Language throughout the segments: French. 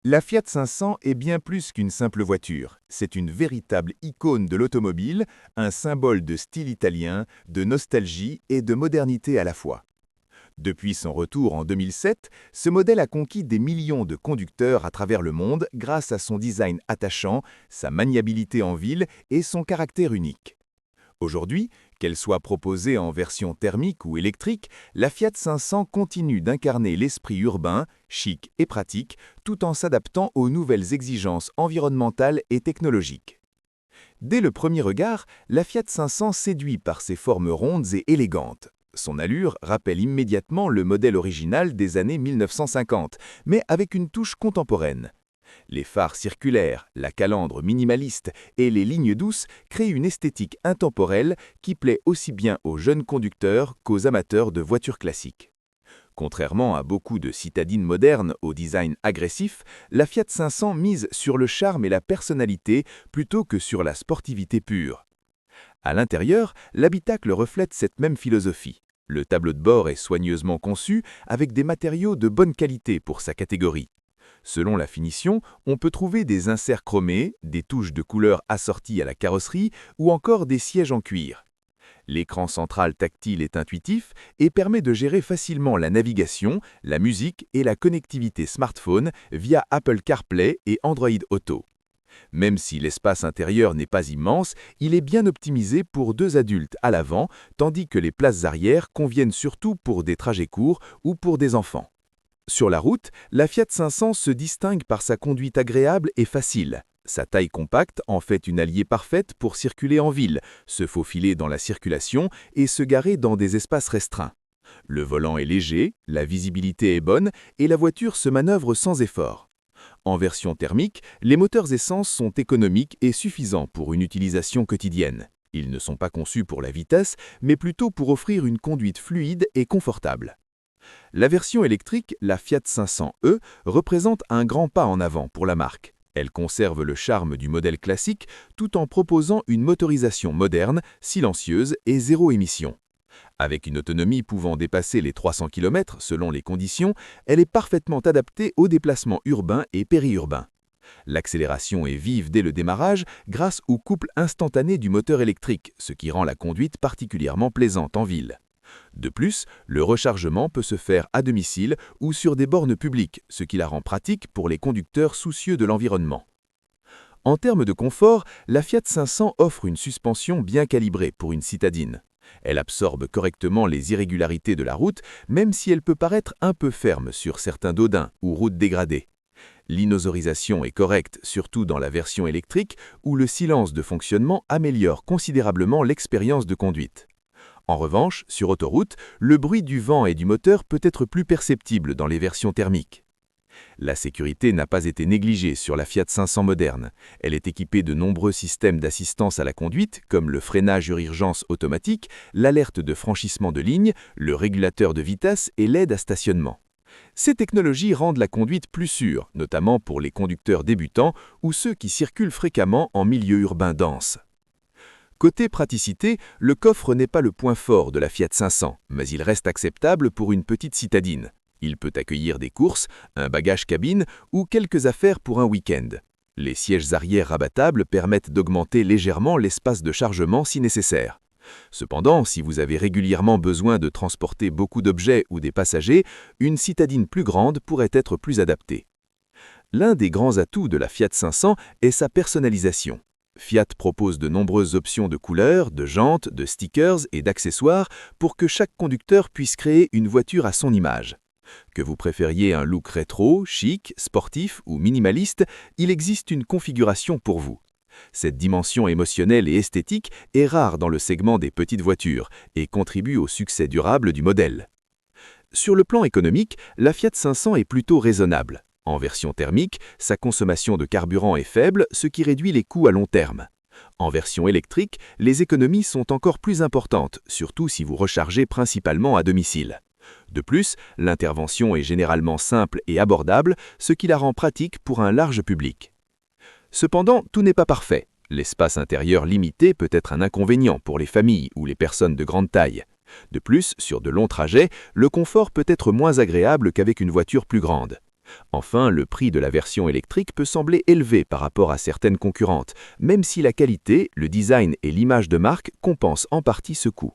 La Fiat 500 est bien plus qu'une simple voiture. C'est une véritable icône de l'automobile, un symbole de style italien, de nostalgie et de modernité à la fois. Depuis son retour en 2007, ce modèle a conquis des millions de conducteurs à travers le monde grâce à son design attachant, sa maniabilité en ville et son caractère unique. Aujourd'hui, qu'elle soit proposée en version thermique ou électrique, la Fiat 500 continue d'incarner l'esprit urbain, chic et pratique, tout en s'adaptant aux nouvelles exigences environnementales et technologiques. Dès le premier regard, la Fiat 500 séduit par ses formes rondes et élégantes. Son allure rappelle immédiatement le modèle original des années 1950, mais avec une touche contemporaine. Les phares circulaires, la calandre minimaliste et les lignes douces créent une esthétique intemporelle qui plaît aussi bien aux jeunes conducteurs qu'aux amateurs de voitures classiques. Contrairement à beaucoup de citadines modernes au design agressif, la Fiat 500 mise sur le charme et la personnalité plutôt que sur la sportivité pure. À l'intérieur, l'habitacle reflète cette même philosophie. Le tableau de bord est soigneusement conçu avec des matériaux de bonne qualité pour sa catégorie. Selon la finition, on peut trouver des inserts chromés, des touches de couleur assorties à la carrosserie ou encore des sièges en cuir. L'écran central tactile est intuitif et permet de gérer facilement la navigation, la musique et la connectivité smartphone via Apple CarPlay et Android Auto. Même si l'espace intérieur n'est pas immense, il est bien optimisé pour 2 adultes à l'avant, tandis que les places arrière conviennent surtout pour des trajets courts ou pour des enfants. Sur la route, la Fiat 500 se distingue par sa conduite agréable et facile. Sa taille compacte en fait une alliée parfaite pour circuler en ville, se faufiler dans la circulation et se garer dans des espaces restreints. Le volant est léger, la visibilité est bonne et la voiture se manœuvre sans effort. En version thermique, les moteurs essence sont économiques et suffisants pour une utilisation quotidienne. Ils ne sont pas conçus pour la vitesse, mais plutôt pour offrir une conduite fluide et confortable. La version électrique, la Fiat 500e, représente un grand pas en avant pour la marque. Elle conserve le charme du modèle classique tout en proposant une motorisation moderne, silencieuse et zéro émission. Avec une autonomie pouvant dépasser les 300 km selon les conditions, elle est parfaitement adaptée aux déplacements urbains et périurbains. L'accélération est vive dès le démarrage grâce au couple instantané du moteur électrique, ce qui rend la conduite particulièrement plaisante en ville. De plus, le rechargement peut se faire à domicile ou sur des bornes publiques, ce qui la rend pratique pour les conducteurs soucieux de l'environnement. En termes de confort, la Fiat 500 offre une suspension bien calibrée pour une citadine. Elle absorbe correctement les irrégularités de la route, même si elle peut paraître un peu ferme sur certains dodans ou routes dégradées. L'inosorisation est correcte, surtout dans la version électrique, où le silence de fonctionnement améliore considérablement l'expérience de conduite. En revanche, sur autoroute, le bruit du vent et du moteur peut être plus perceptible dans les versions thermiques. La sécurité n'a pas été négligée sur la Fiat 500 moderne. Elle est équipée de nombreux systèmes d'assistance à la conduite, comme le freinage urgence automatique, l'alerte de franchissement de ligne, le régulateur de vitesse et l'aide à stationnement. Ces technologies rendent la conduite plus sûre, notamment pour les conducteurs débutants ou ceux qui circulent fréquemment en milieu urbain dense. Côté praticité, le coffre n'est pas le point fort de la Fiat 500, mais il reste acceptable pour une petite citadine. Il peut accueillir des courses, un bagage cabine ou quelques affaires pour un week-end. Les sièges arrière rabattables permettent d'augmenter légèrement l'espace de chargement si nécessaire. Cependant, si vous avez régulièrement besoin de transporter beaucoup d'objets ou des passagers, une citadine plus grande pourrait être plus adaptée. L'un des grands atouts de la Fiat 500 est sa personnalisation. Fiat propose de nombreuses options de couleurs, de jantes, de stickers et d'accessoires pour que chaque conducteur puisse créer une voiture à son image. Que vous préfériez un look rétro, chic, sportif ou minimaliste, il existe une configuration pour vous. Cette dimension émotionnelle et esthétique est rare dans le segment des petites voitures et contribue au succès durable du modèle. Sur le plan économique, la Fiat 500 est plutôt raisonnable. En version thermique, sa consommation de carburant est faible, ce qui réduit les coûts à long terme. En version électrique, les économies sont encore plus importantes, surtout si vous rechargez principalement à domicile. De plus, l'intervention est généralement simple et abordable, ce qui la rend pratique pour un large public. Cependant, tout n'est pas parfait. L'espace intérieur limité peut être un inconvénient pour les familles ou les personnes de grande taille. De plus, sur de longs trajets, le confort peut être moins agréable qu'avec une voiture plus grande. Enfin, le prix de la version électrique peut sembler élevé par rapport à certaines concurrentes, même si la qualité, le design et l'image de marque compensent en partie ce coût.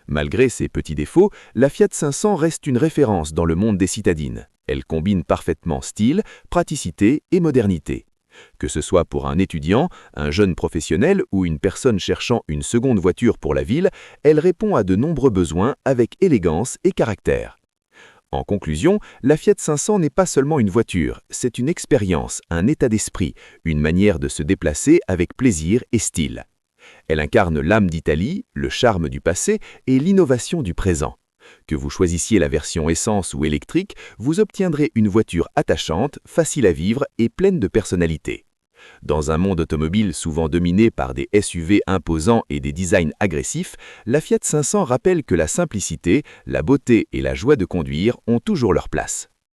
Malgré ses petits défauts, la Fiat 500 reste une référence dans le monde des citadines. Elle combine parfaitement style, praticité et modernité. Que ce soit pour un étudiant, un jeune professionnel ou une personne cherchant une seconde voiture pour la ville, elle répond à de nombreux besoins avec élégance et caractère. En conclusion, la Fiat 500 n'est pas seulement une voiture, c'est une expérience, un état d'esprit, une manière de se déplacer avec plaisir et style. Elle incarne l'âme d'Italie, le charme du passé et l'innovation du présent. Que vous choisissiez la version essence ou électrique, vous obtiendrez une voiture attachante, facile à vivre et pleine de personnalité. Dans un monde automobile souvent dominé par des SUV imposants et des designs agressifs, la Fiat 500 rappelle que la simplicité, la beauté et la joie de conduire ont toujours leur place.